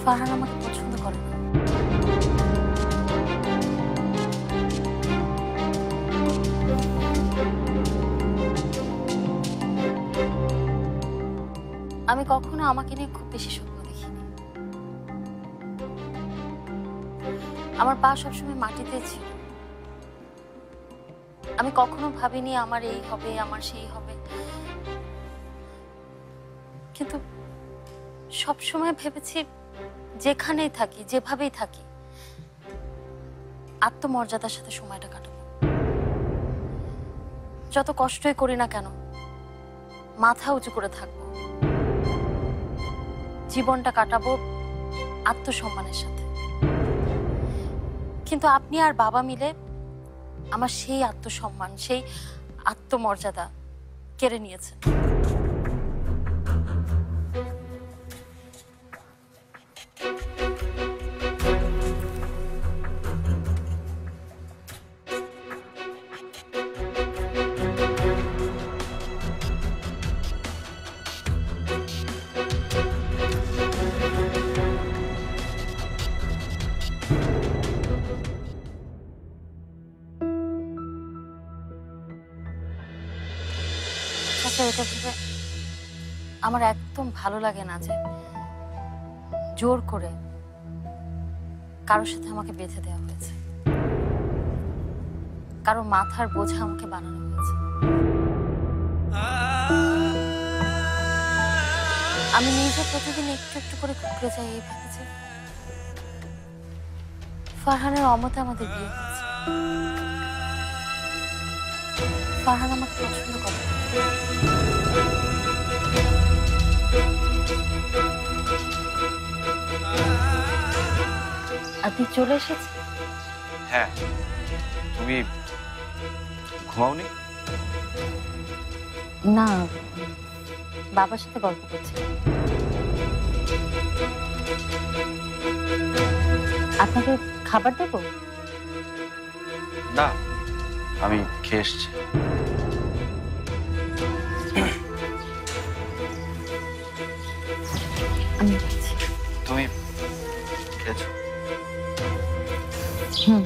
ফারহান আমাকে পছন্দ করে না। আমি কখনো আমাকে নিয়ে খুব বেশি স্বপ্ন দেখিনি। আমার পা সবসময় মাটিতে ছিল। আমি কখনো ভাবিনি আমার এই হবে, আমার সেই হবে, কিন্তু সবসময় ভেবেছি যেখানেই থাকি, যেভাবেই থাকি, আত্মমর্যাদার সাথে সময়টা কাটাবো। যত কষ্টই করি না কেন মাথা উঁচু করে থাকবো, জীবনটা কাটাবো আত্মসম্মানের সাথে। কিন্তু আপনি আর বাবা মিলে আমার সেই আত্মসম্মান, সেই আত্মমর্যাদা কেড়ে নিয়েছেন। আচ্ছা, এটা ভেবে আমার একদম ভালো লাগে না যে জোর করে কারোর সাথে আমাকে বেঁধে দেওয়া হয়েছে, কারো মাথার বোঝা আমাকে বানানো হয়েছে। আমি নিজে প্রতিদিন একটু একটু করে কুকড়ে যাই এই ভেবেছি ফারহানের অমতে আমাদের বিয়ে হয়েছে। ফারহান আমাকে পছন্দ করে। আপনি চলে এসেছেন? হ্যাঁ, তুমি ঘুমাওনি? না, বাবার সাথে গল্প করছি। আপনাকে খাবার দেবো? না, আমি খেয়ে এসছি। আমি যাচ্ছি। তুমি খেয়েছো? হুম।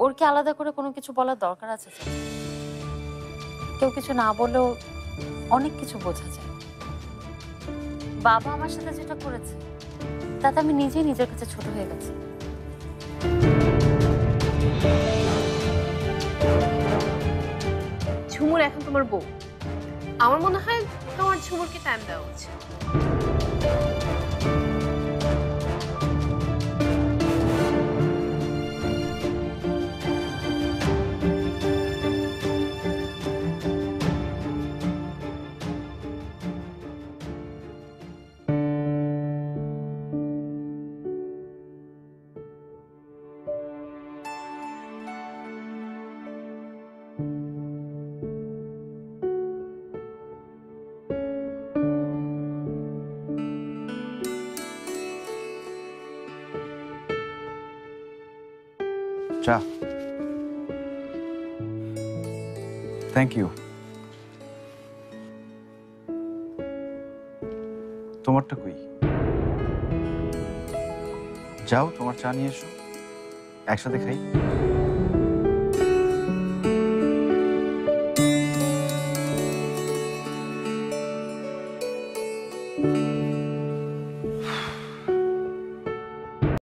ওর কি আলাদা করে কোনো কিছু বলার দরকার আছে? কেউ কিছু না বলেও অনেক কিছু বোঝা যায়। বাবা আমার সাথে যেটা করেছে তাতে আমি নিজেই নিজের কাছে ছোট হয়ে গেছি। ঝুমুর এখন তোমার বউ। আমার মনে হয় তোমার ঝুমুরকে টাইম দেওয়া উচিত। চা। Thank you. তোমারটা কই? যাও, তোমার চা নিয়ে এসো, একসাথে খাই।